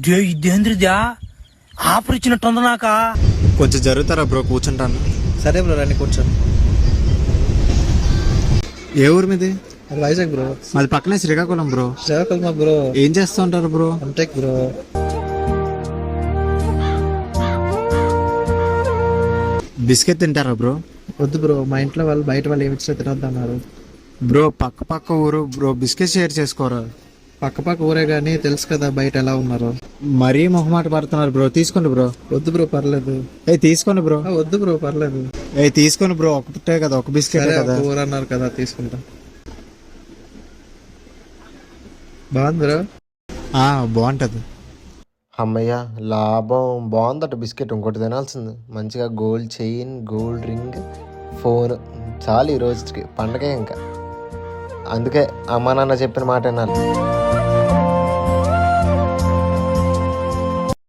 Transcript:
ఇదేంద్రిదా offer ఇచ్చినట్టుంది నాక. కొంచెం జరుగుతారా bro, కూర్చుంటాను. సరే బ్రో, రండి కూర్చోండి. ఏ ఊరు మీది? అది వైజాగ్ బ్రో. మాది పక్కనే శ్రీకాకుళం బ్రో. శ్రీకాకుళం బ్రో. ఏం చేస్తూ ఉంటారు బ్రో? MTech bro. బిస్కెట్ తింటారా బ్రో? వద్దు బ్రో, మా ఇంట్లో వాళ్ళు బయట వాళ్ళు ఏమి ఇచ్చినా తినొద్దన్నారు. బ్రో పక్క ఊరు బ్రో, బిస్కెట్ షేర్ చేసుకోరా. పక్క ఊరే గానీ తెలుసు కదా బయట ఎలా ఉన్నారు. మరీ మొహమాట పడుతున్నారు బ్రో, తీసుకోండి బ్రో. వద్దు బ్రో, పర్లేదు. తీసుకోండి బ్రో. వద్దు బ్రో, పర్లేదు. తీసుకోండి బ్రో, ఒకటే కదా, ఒక బిస్కెట్ కదా. ఊర అన్నారు కదా, తీసుకుంటా. బాగుంది బ్రో. బాగుంటది. అమ్మయ్య లాభం. బాగుందట బిస్కెట్. ఇంకోటి తినాల్సింది. మంచిగా gold chain, gold ring, phone చాలు ఈ రోజుకి. పండగే ఇంకా. అందుకే అమ్మా నాన్న చెప్పిన మాట వినాలి.